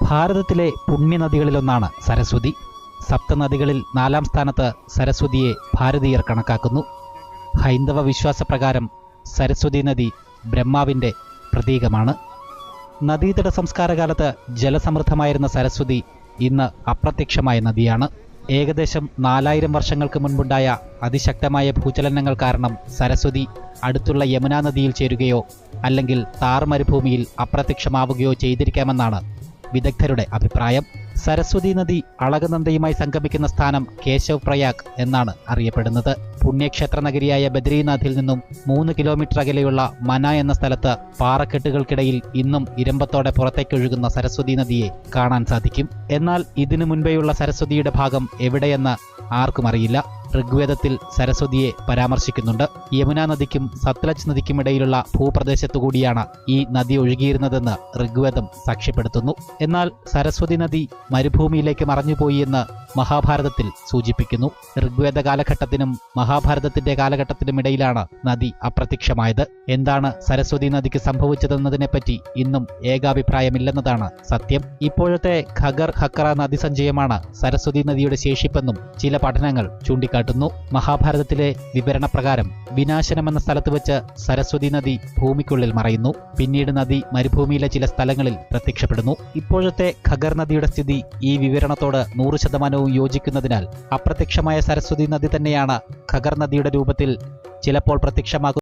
ഭാരതത്തിലെ പുണ്യനദികളിലൊന്നാണ് സരസ്വതി. സപ്തനദികളിൽ 4ാം സ്ഥാനത്ത് സരസ്വതിയെ ഭാരതീയർ കണക്കാക്കുന്നു. ഹൈന്ദവ വിശ്വാസപ്രകാരം സരസ്വതി നദി ബ്രഹ്മാവിൻ്റെ പ്രതീകമാണ്. നദീതട സംസ്കാരകാലത്ത് ജലസമൃദ്ധമായിരുന്ന സരസ്വതി ഇന്ന് അപ്രത്യക്ഷമായ നദിയാണ്. ഏകദേശം 4000 വർഷങ്ങൾക്ക് മുൻപുണ്ടായ അതിശക്തമായ ഭൂചലനങ്ങൾ കാരണം സരസ്വതി അടുത്തുള്ള യമുനാ നദിയിൽ ചേരുകയോ അല്ലെങ്കിൽ താർ മരുഭൂമിയിൽ അപ്രത്യക്ഷമാവുകയോ ചെയ്തിരിക്കാമെന്നാണ് വിദഗ്ധരുടെ അഭിപ്രായം. സരസ്വതി നദി അളകനന്ദയുമായി സംഗമിക്കുന്ന സ്ഥാനം കേശവ് പ്രയാഗ് എന്നാണ് അറിയപ്പെടുന്നത്. പുണ്യക്ഷേത്ര നഗരിയായ ബദ്രീനാഥിൽ നിന്നും 3 കിലോമീറ്റർ അകലെയുള്ള മന എന്ന സ്ഥലത്ത് പാറക്കെട്ടുകൾക്കിടയിൽ ഇന്നും ഇരമ്പത്തോടെ പുറത്തേക്കൊഴുകുന്ന സരസ്വതി നദിയെ കാണാൻ സാധിക്കും. എന്നാൽ ഇതിനു മുൻപേയുള്ള സരസ്വതിയുടെ ഭാഗം എവിടെയെന്ന് ആർക്കും അറിയില്ല. ഋഗ്വേദത്തിൽ സരസ്വതിയെ പരാമർശിക്കുന്നുണ്ട്. യമുനാ നദിക്കും സത്ലജ് നദിക്കുമിടയിലുള്ള ഭൂപ്രദേശത്തുകൂടിയാണ് ഈ നദി ഒഴുകിയിരുന്നതെന്ന് ഋഗ്വേദം സാക്ഷ്യപ്പെടുത്തുന്നു. എന്നാൽ സരസ്വതി നദി മരുഭൂമിയിലേക്ക് മറഞ്ഞുപോയി എന്ന് മഹാഭാരതത്തിൽ സൂചിപ്പിക്കുന്നു. ഋഗ്വേദ കാലഘട്ടത്തിനും മഹാഭാരതത്തിന്റെ കാലഘട്ടത്തിനുമിടയിലാണ് നദി അപ്രത്യക്ഷമായത്. എന്താണ് സരസ്വതി നദിക്ക് സംഭവിച്ചതെന്നതിനെപ്പറ്റി ഇന്നും ഏകാഭിപ്രായമില്ലെന്നതാണ് സത്യം. ഇപ്പോഴത്തെ ഖഗർ ഹക്കറ നദീസഞ്ചയമാണ് സരസ്വതി നദിയുടെ ശേഷിപ്പെന്നും ചില പഠനങ്ങൾ ചൂണ്ടിക്കാട്ടുന്നു. മഹാഭാരതത്തിലെ വിവരണപ്രകാരം വിനാശനം എന്ന സ്ഥലത്ത് വെച്ച് സരസ്വതി നദി ഭൂമിക്കുള്ളിൽ മറയുന്നു. പിന്നീട് നദി മരുഭൂമിയിലെ ചില സ്ഥലങ്ങളിൽ പ്രത്യക്ഷപ്പെടുന്നു. ഇപ്പോഴത്തെ ഖഗർ നദിയുടെ സ്ഥിതി ഈ വിവരണത്തോട് 100% യോജിക്കുന്നതിനാൽ അപ്രത്യക്ഷമായ സരസ്വതി നദി തന്നെയാണ് ഖഗർ നദിയുടെ രൂപത്തിൽ ചിലപ്പോൾ പ്രത്യക്ഷമാകുന്നത്